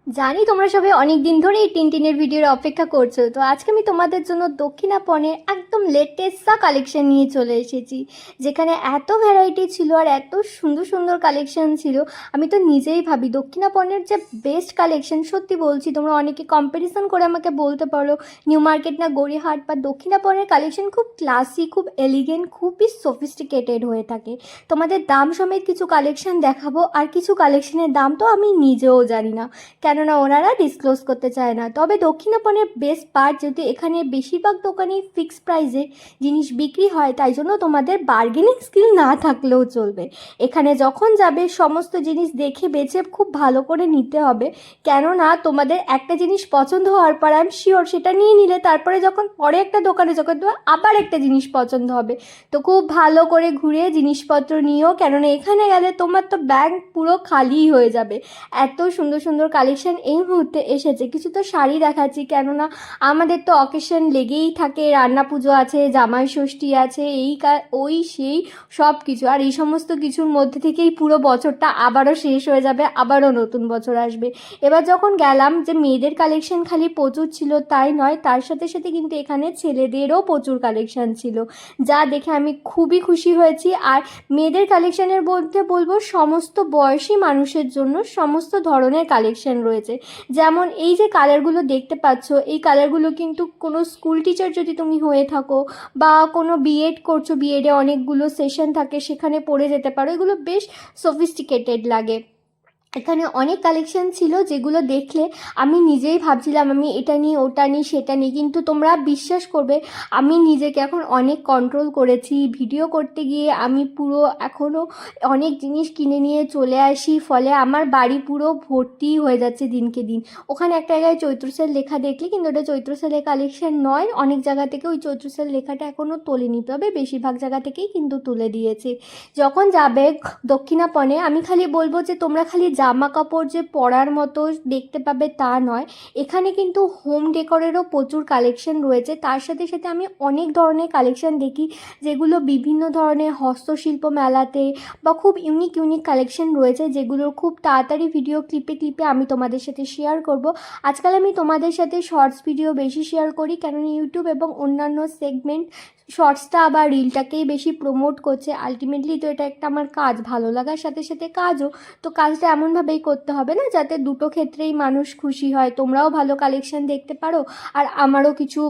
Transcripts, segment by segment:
জানি তোমরা সবাই অনেক দিন ধরে এই টিনটিনের ভিডিওর অপেক্ষা করছো। তো আজকে আমি তোমাদের জন্য দক্ষিণাপনের একদম লেটেস্ট কালেকশন নিয়ে চলে এসেছি, যেখানে এত ভ্যারাইটি ছিল আর এত সুন্দর সুন্দর কালেকশন ছিল। আমি তো নিজেই ভাবি দক্ষিণাপনের যে বেস্ট কালেকশন, সত্যি বলছি। তোমরা অনেকে কম্প্যারিজন করে আমাকে বলতে পারো নিউ মার্কেট না গড়িয়াহাট, বা দক্ষিণাপনের কালেকশন খুব ক্লাসি, খুব এলিগেন্ট, খুবই সফিস্টিকেটেড হয়ে থাকে। তোমাদের দাম সমেত কিছু কালেকশন দেখাবো, আর কিছু কালেকশনের দাম তো আমি নিজেও জানি না, কেননা ওনারা ডিসক্লোজ করতে চায় না। তবে দক্ষিণাপনের বেস্ট পার্ট, যেহেতু এখানে বেশিরভাগ দোকানেই ফিক্সড প্রাইসে জিনিস বিক্রি হয়, তাই জন্য তোমাদের বার্গেনিং স্কিল না থাকলেও চলবে। এখানে যখন যাবে সমস্ত জিনিস দেখে বেছে খুব ভালো করে নিতে হবে, কেননা তোমাদের একটা জিনিস পছন্দ হওয়ার পর আমি শিওর সেটা নিয়ে নিলে তারপরে যখন পরে একটা দোকানে যখন তোমার আবার একটা জিনিস পছন্দ হবে, তো খুব ভালো করে ঘুরে জিনিসপত্র নিও, কেননা এখানে গেলে তোমার তো ব্যাগ পুরো খালি হয়ে যাবে। এত সুন্দর সুন্দর কালেকশন এই মুহূর্তে এসেছে। কিছু তো শাড়ি দেখাচ্ছি, কেননা আমাদের তো অকেশন লেগেই থাকে, রান্না পুজো আছে, জামাই ষষ্ঠী আছে, ওই সেই সব কিছু। আর এই সমস্ত কিছুর মধ্যে থেকেই পুরো বছরটা আবারও শেষ হয়ে যাবে, আবারও নতুন বছর আসবে। এবার যখন গেলাম, যে মেয়েদের কালেকশন খালি প্রচুর ছিল তাই নয়, তার সাথে সাথে কিন্তু এখানে ছেলেদেরও প্রচুর কালেকশন ছিল, যা দেখে আমি খুবই খুশি হয়েছি। আর মেয়েদের কালেকশনের মধ্যে বলবো সমস্ত বয়সী মানুষের জন্য সমস্ত ধরনের কালেকশন রয়েছে। যেমন এই যে কালারগুলো দেখতে পাচ্ছ, এই কালারগুলো কিন্তু কোনো স্কুল টিচার যদি তুমি হয়ে থাকো, বা কোনো বিএড করছো, বিএডে অনেকগুলো সেশন থাকে, সেখানে পড়ে যেতে পারো। এগুলো বেশ সফিস্টিকেটেড লাগে। এখানে অনেক কালেকশন ছিল যেগুলো দেখলে আমি নিজেই ভাবছিলাম আমি এটা নিই, ওটা নিই, সেটা নিই, কিন্তু তোমরা বিশ্বাস করবে আমি নিজেকে এখন অনেক কন্ট্রোল করেছি। ভিডিও করতে গিয়ে আমি পুরো এখনও অনেক জিনিস কিনে নিয়ে চলে আসি, ফলে আমার বাড়ি পুরো ভর্তি হয়ে যাচ্ছে দিনকে দিন। ওখানে একটা জায়গায় চৈত্র সেল লেখা দেখলে, কিন্তু ওটা চৈত্র সেলের কালেকশন নয়। অনেক জায়গা থেকে ওই চৈত্র সেল লেখাটা এখনও তোলেনি, তবে বেশিরভাগ জায়গা থেকেই কিন্তু তুলে দিয়েছে। যখন যাবে দক্ষিণাপনে, আমি খালি বলবো যে তোমরা খালি জামা কাপড় যে পরার মতো দেখতে পাবে তা নয়, এখানে কিন্তু হোম ডেকোরেরও প্রচুর কালেকশন রয়েছে। তার সাথে সাথে আমি অনেক ধরনের কালেকশন দেখি যেগুলো বিভিন্ন ধরনের হস্তশিল্প মেলাতে, বা খুব ইউনিক ইউনিক কালেকশন রয়েছে, যেগুলোর খুব তাড়াতাড়ি ভিডিও ক্লিপে ক্লিপে আমি তোমাদের সাথে শেয়ার করব। আজকাল আমি তোমাদের সাথে শর্টস ভিডিও বেশি শেয়ার করি, কেননা ইউটিউব এবং অন্যান্য সেগমেন্ট শর্টসটা বা রিলটাকেই বেশি প্রমোট করছে। আলটিমেটলি তো এটা একটা আমার কাজ, ভালো লাগার সাথে সাথে কাজও। তো কাজটা এমনভাবেই করতে হবে না যাতে দুটো ক্ষেত্রেই মানুষ খুশি হয়, তোমরাও ভালো কালেকশন দেখতে পারো আর আমারও কিছু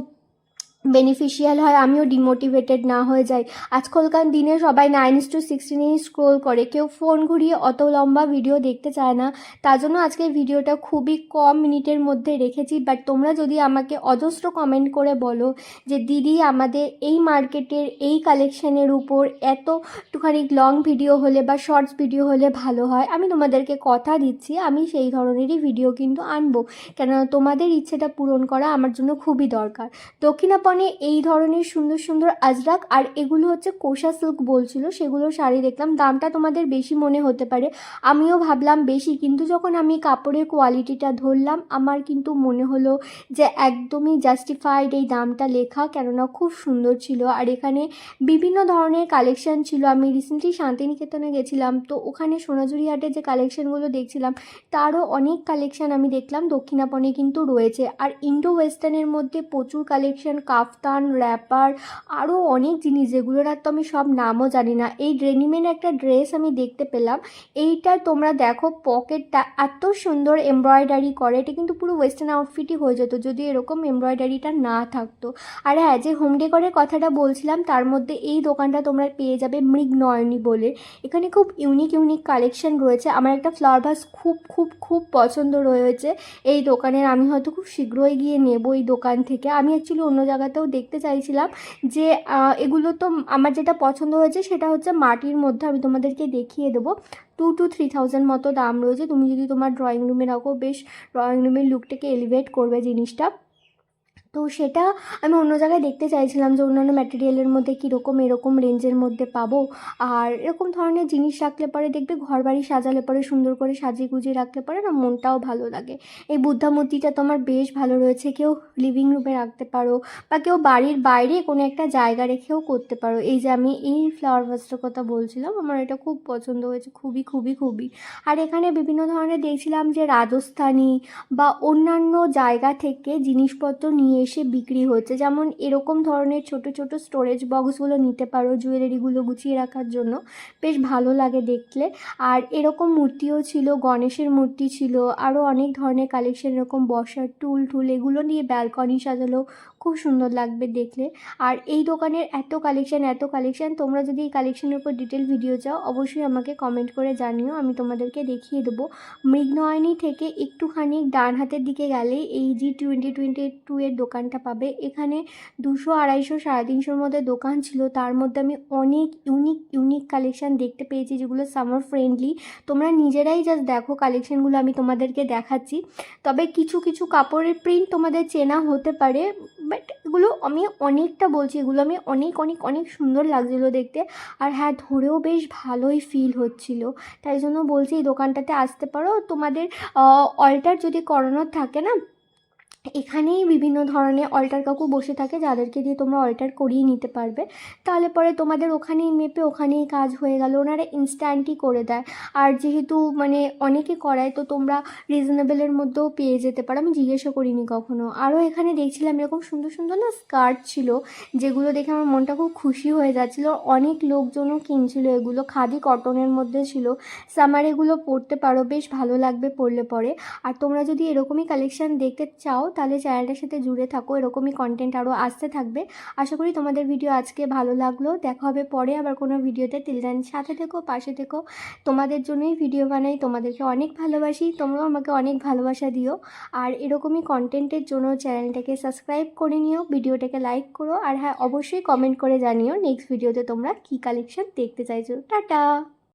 বেনিফিশিয়াল হয়, আমিও ডিমোটিভেটেড না হয়ে যাই। আজকালকার দিনে সবাই 9:16 স্ক্রোল করে, কেউ ফোন ঘুরিয়ে অত লম্বা ভিডিও দেখতে চায় না। তার জন্য আজকের ভিডিওটা খুবই কম মিনিটের মধ্যে রেখেছি। বাট তোমরা যদি আমাকে অজস্র কমেন্ট করে বলো যে দিদি আমাদের এই মার্কেটের এই কালেকশানের উপর এতটুখানি লং ভিডিও হলে বা শর্টস ভিডিও হলে ভালো হয়, আমি তোমাদেরকে কথা দিচ্ছি আমি সেই ধরনেরই ভিডিও কিন্তু আনবো, কেননা তোমাদের ইচ্ছেটা পূরণ করা আমার জন্য খুবই দরকার। দক্ষিণাপনে এই ধরনের সুন্দর সুন্দর আজরাক, আর এগুলো হচ্ছে কোষা সিল্ক বলছিল, সেগুলো শাড়ি দেখলাম। দামটা তোমাদের বেশি মনে হতে পারে, আমিও ভাবলাম বেশি, কিন্তু যখন আমি কাপড়ের কোয়ালিটিটা ধরলাম আমার কিন্তু মনে হলো যে একদমই জাস্টিফাইড এই দামটা লেখা, কেননা খুব সুন্দর ছিল। আর এখানে বিভিন্ন ধরনের কালেকশন ছিল। আমি রিসেন্টলি শান্তিনিকেতনে গেছিলাম, তো ওখানে সোনাঝুরি হাটের যে কালেকশনগুলো দেখছিলাম তারও অনেক কালেকশন আমি দেখলাম দক্ষিণাপনে কিন্তু রয়েছে। আর ইন্ডো ওয়েস্টার্নের মধ্যে প্রচুর কালেকশন, কাফতান, র্যাপার, আরও অনেক জিনিস যেগুলোর আর তো আমি সব নামও জানি না। এই ডেনিমের একটা ড্রেস আমি দেখতে পেলাম, এইটা তোমরা দেখো পকেটটা এত সুন্দর এমব্রয়ডারি করে, এটা কিন্তু পুরো ওয়েস্টার্ন আউটফিটই হয়ে যেত যদি এরকম এমব্রয়ডারিটা না থাকতো। আর হ্যাঁ, যে হোম ডেকোরের কথাটা বলছিলাম তার মধ্যে এই দোকানটা তোমরা পেয়ে যাবে মৃগনয়নী বলে। এখানে খুব ইউনিক ইউনিক কালেকশন রয়েছে। আমার একটা ফ্লাওয়ার ভাস খুব খুব খুব পছন্দ রয়েছে এই দোকানের, আমি হয়তো খুব শীঘ্রই গিয়ে নেব এই দোকান থেকে। আমি অ্যাকচুয়ালি অন্য জায়গাতেও দেখতে চাইছিলাম যে এগুলো তো আমার যেটা পছন্দ হয়েছে সেটা হচ্ছে মাটির মধ্যে, আমি তোমাদেরকে দেখিয়ে দেবো। 2 to 3,000 মতো দাম রয়েছে। তুমি যদি তোমার ড্রয়িং রুমে রাখো, বেশ ড্রয়িং রুমের লুকটাকে এলিভেট করবে জিনিসটা। তো সেটা আমি অন্য জায়গায় দেখতে চাইছিলাম যে অন্যান্য ম্যাটেরিয়ালের মধ্যে কীরকম এরকম রেঞ্জের মধ্যে পাবো। আর এরকম ধরনের জিনিস রাখলে পরে দেখবে ঘরবাড়ি সাজালে পরে সুন্দর করে সাজিয়ে গুজিয়ে রাখলে পরে না মনটাও ভালো লাগে। এই বুদ্ধা মূর্তিটা তো আমার বেশ ভালো রয়েছে, কেউ লিভিং রুমে রাখতে পারো বা কেউ বাড়ির বাইরে কোনো একটা জায়গা রেখেও করতে পারো। এই যে আমি এই ফ্লাওয়ার ভাসটার কথা বলছিলাম, আমার এটা খুব পছন্দ হয়েছে, খুবই খুবই খুবই। আর এখানে বিভিন্ন ধরনের দেখছিলাম যে রাজস্থানী বা অন্যান্য জায়গা থেকে জিনিসপত্র নিয়ে এসে বিক্রি হচ্ছে। যেমন এরকম ধরনের ছোট ছোট স্টোরেজ বক্সগুলো নিতে পারো জুয়েলারিগুলো গুছিয়ে রাখার জন্য, বেশ ভালো লাগে দেখলে। আর এরকম মূর্তিও ছিল, গণেশের মূর্তি ছিল, আরও অনেক ধরনের কালেকশন, এরকম বসার টুল টুল এগুলো নিয়ে ব্যালকনি সাজালো, খুব সুন্দর লাগবে দেখলে। আর এই দোকানের এত কালেকশন, তোমরা যদি এই কালেকশনের উপর ডিটেল ভিডিও চাও অবশ্যই আমাকে কমেন্ট করে জানিও, আমি তোমাদেরকে দেখিয়ে দেবো। মৃগনয়নী থেকে একটুখানি ডান হাতের দিকে গেলেই এই জি 2022 এর দোকানটা পাবে। এখানে 200, 250, 350-র মধ্যে দোকান ছিল, তার মধ্যে আমি অনেক ইউনিক কালেকশান দেখতে পেয়েছি যেগুলো সামার ফ্রেন্ডলি। তোমরা নিজেরাই জাস্ট দেখো কালেকশানগুলো আমি তোমাদেরকে দেখাচ্ছি। তবে কিছু কিছু কাপড়ের প্রিন্ট তোমাদের চেনা হতে পারে, বাট এগুলো আমি অনেকটা বলছি, এগুলো আমি অনেক অনেক অনেক সুন্দর লাগছিলো দেখতে। আর হ্যাঁ, ধরেও বেশ ভালোই ফিল হচ্ছিল, তাই জন্য বলছি এই দোকানটাতে আসতে পারো। তোমাদের অল্টার যদি করানোর থাকে না, এখানেই বিভিন্ন ধরনের অল্টার কাকু বসে থাকে যাদেরকে দিয়ে তোমরা অল্টার করিয়ে নিতে পারবে। তাহলে পরে তোমাদের ওখানেই মেপে ওখানেই কাজ হয়ে গেল, ওনারা ইনস্ট্যান্টই করে দেয়। আর যেহেতু মানে অনেকে করায়, তো তোমরা রিজনেবলের মধ্যেও পেয়ে যেতে পারো, আমি জিজ্ঞেসও করিনি কখনো। আরও এখানে দেখছিলাম এরকম সুন্দর সুন্দর না স্কার্ট ছিল, যেগুলো দেখে আমার মনটা খুব খুশি হয়ে যাচ্ছিলো। অনেক লোকজনও কিনছিল এগুলো, খাদি কটনের মধ্যে ছিল। সামার এগুলো পরতে পারো, বেশ ভালো লাগবে পরলে পরে। আর তোমরা যদি এরকমই কালেকশান দেখতে চাও তাহলে চ্যানেলটার সাথে জুড়ে থাকো, এরকমই কন্টেন্ট আরও আসতে থাকবে। আশা করি তোমাদের ভিডিও আজকে ভালো লাগলো, দেখা হবে পরে আবার কোনো ভিডিওতে। টিল দেন সাথে থেকো, পাশে থেকো, তোমাদের জন্যই ভিডিও বানাই, তোমাদেরকে অনেক ভালোবাসি, তোমরাও আমাকে অনেক ভালোবাসা দিও। আর এরকমই কন্টেন্টের জন্য চ্যানেলটাকে সাবস্ক্রাইব করে নিও, ভিডিওটাকে লাইক করো, আর হ্যাঁ অবশ্যই কমেন্ট করে জানিও নেক্সট ভিডিওতে তোমরা কী কালেকশান দেখতে চাইছো। টাটা।